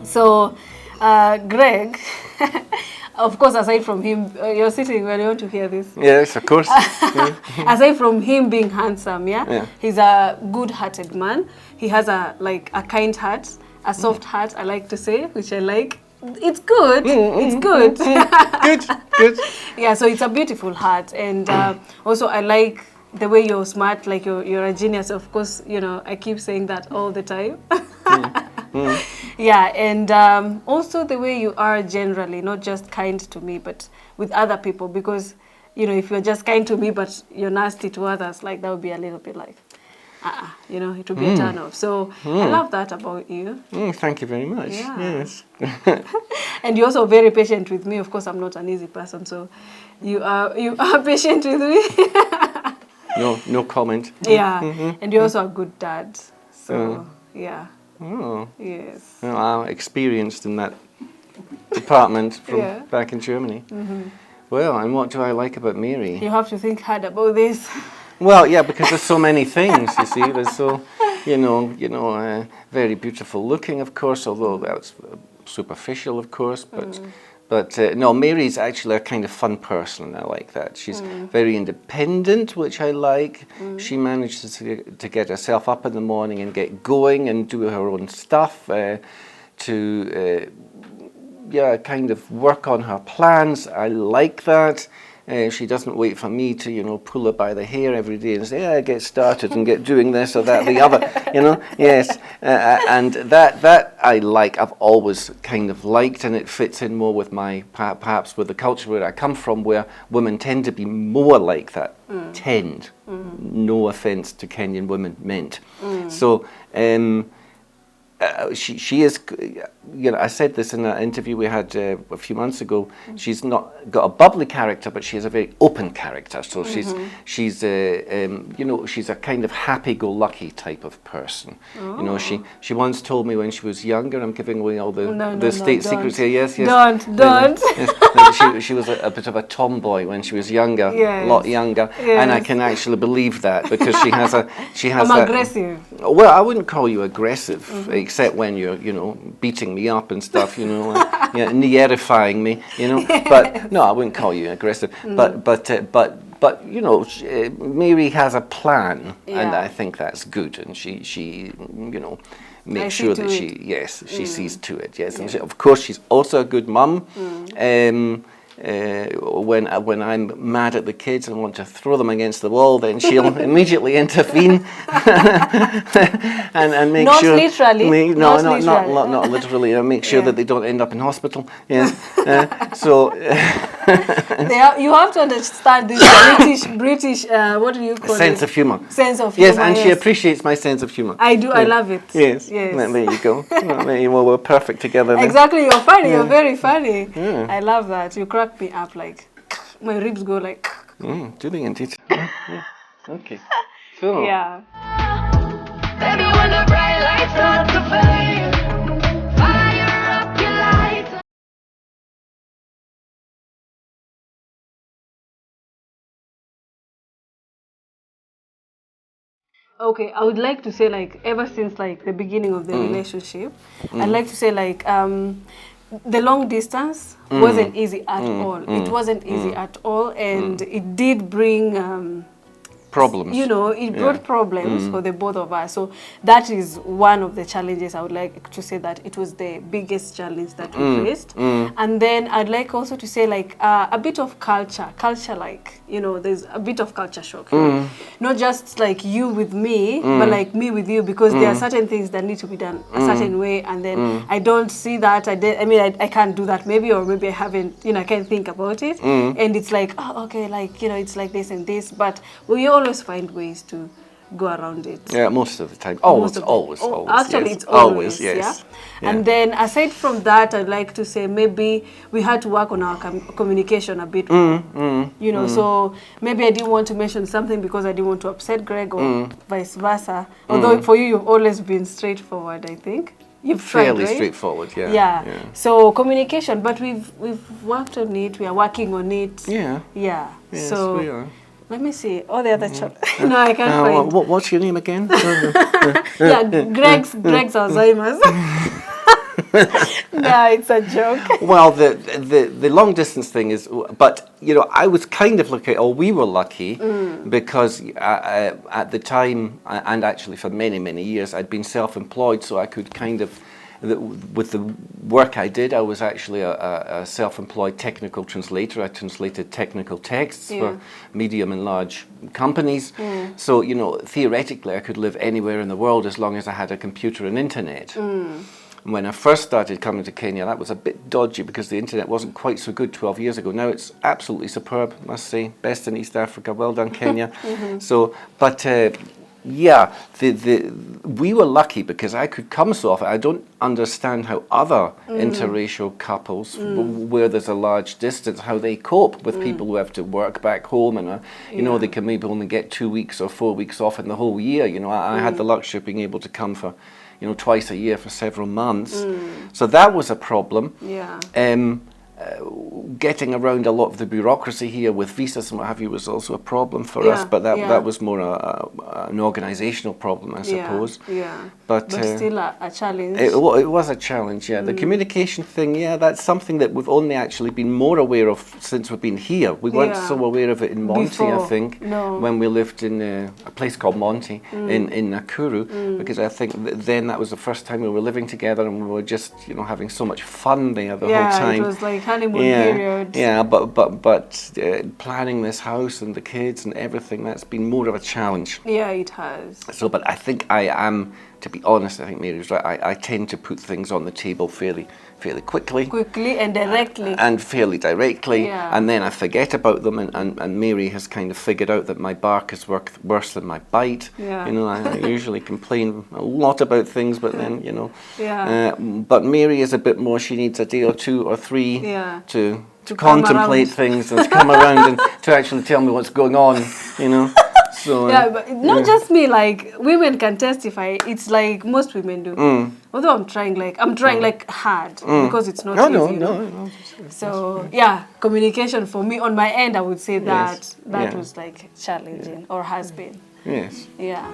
So, Greg, of course, aside from him, you're sitting where you want to hear this. Yes, of course. Aside from him being handsome, he's a good-hearted man. He has a kind heart, a soft heart, I like to say, which I like. It's good. It's good. Good. Yeah, so it's a beautiful heart, and also I like the way you're smart, like you're a genius. Of course, you know, I keep saying that all the time. Yeah, and also the way you are generally, not just kind to me, but with other people, because, you know, if you're just kind to me, but you're nasty to others, like that would be a little bit like, you know, it would be a turn off. So I love that about you. Thank you very much. Yeah. Yes. And you're also very patient with me. Of course, I'm not an easy person, so you are patient with me. No comment. Yeah, and you're also a good dad. So yeah. Oh. Yes. Well, I'm experienced in that department from back in Germany. Well, and what do I like about Mary? You have to think hard about this. Well, yeah, because there's so many things, you see. There's so, very beautiful looking, of course, although that's superficial, of course. But no, Mary's actually a kind of fun person. I like that. She's very independent, which I like. She manages to get herself up in the morning and get going and do her own stuff, kind of work on her plans. I like that. She doesn't wait for me to, pull her by the hair every day and say, yeah, get started and get doing this or that, the other, yes. And that I like, I've always kind of liked, and it fits in more with perhaps with the culture where I come from, where women tend to be more like that. No offense to Kenyan women meant. So, she is, I said this in an interview we had a few months ago. She's not got a bubbly character, but she has a very open character. So she's a kind of happy-go-lucky type of person. She once told me when she was younger. I'm giving away all the state secrets here. Yes. Don't. Yes, she was a bit of a tomboy when she was younger, a lot younger, and I can actually believe that because she has. I'm aggressive. Well, I wouldn't call you aggressive, except when you're, beating me up and stuff, nearifying me, But no, I wouldn't call you aggressive. But Mary has a plan, and I think that's good. And she makes sure that she sees to it. Yes, and of course she's also a good mum. When I'm mad at the kids and want to throw them against the wall, then she'll immediately intervene and make not sure. Literally. Not literally. And make sure that they don't end up in hospital. Yes. So you have to understand this British. What do you call it? Sense of humor. Sense of humor. Yes, and she appreciates my sense of humor. I do. I love it. Yes. There you go. Well, we're perfect together. Then. Exactly. You're funny. You're very funny. I love that. You crack me up, like my ribs go like. Do they indeed? Okay. So. Yeah. Baby, when the bright lights start to fade, fire up your lights. Okay, I would like to say, like, ever since like the beginning of the relationship, I'd like to say like the long distance wasn't easy at all. It wasn't easy at all, and it did bring problems. It brought problems for the both of us. So that is one of the challenges. I would like to say that it was the biggest challenge that we faced. And then I'd like also to say like a bit of culture like, there's a bit of culture shock. Not just like you with me, but like me with you, because there are certain things that need to be done a certain way, and then I don't see that. I can't do that maybe, or maybe I haven't, I can't think about it. And it's like, oh, okay, like, it's like this and this, but we always find ways to go around it. Yeah, most of the time. Always. Actually, yes. it's always, yes. Yeah? And then aside from that, I'd like to say maybe we had to work on our communication a bit more. So maybe I didn't want to mention something because I didn't want to upset Greg, or vice versa. Although for you, you've always been straightforward, I think. You've fairly tried, right? straightforward, yeah. Yeah. So communication, but we've worked on it. We are working on it. Yeah. Yeah. Yes, so we are. let me see. Oh, the other chap. No, I can't find. What's your name again? Yeah, Greg's Alzheimer's. No, it's a joke. Well, the long distance thing is, but I was kind of looking. Oh, we were lucky because at the time, and actually for many years, I'd been self-employed, so I could kind of. With the work I did, I was actually a self-employed technical translator. I translated technical texts for medium and large companies. So, theoretically, I could live anywhere in the world as long as I had a computer and internet. When I first started coming to Kenya, that was a bit dodgy because the internet wasn't quite so good 12 years ago. Now it's absolutely superb, I must say. Best in East Africa. Well done, Kenya. So, but... yeah, we were lucky because I could come so often. I don't understand how other interracial couples, where there's a large distance, how they cope with people who have to work back home and, they can maybe only get 2 weeks or 4 weeks off in the whole year. I had the luxury of being able to come for, twice a year for several months. So that was a problem. Yeah. Getting around a lot of the bureaucracy here with visas and what have you was also a problem for us, but that was more an organisational problem, I suppose. Yeah. But still a challenge. It was a challenge, yeah. The communication thing, that's something that we've only actually been more aware of since we've been here. We weren't so aware of it in Monty, Before, I think, when we lived in a place called Monty in Nakuru, because I think then that was the first time we were living together and we were just, having so much fun there the whole time. It was like honeymoon period. Yeah, but planning this house and the kids and everything, that's been more of a challenge. Yeah, it has. So, but I think I am, to be honest, I think Mary's right. I tend to put things on the table fairly quickly. Quickly and directly. And fairly directly. Yeah. And then I forget about them. And Mary has kind of figured out that my bark is worse than my bite. Yeah. I usually complain a lot about things, but then, Yeah. But Mary is a bit more, she needs a day or 2 or 3 to contemplate things and to come around and to actually tell me what's going on, So, yeah, but not just me, like women can testify. It's like most women do. Although I'm trying hard because it's not easy. No. So yeah, communication for me on my end, I would say that was like challenging or has been. Yes. Yeah.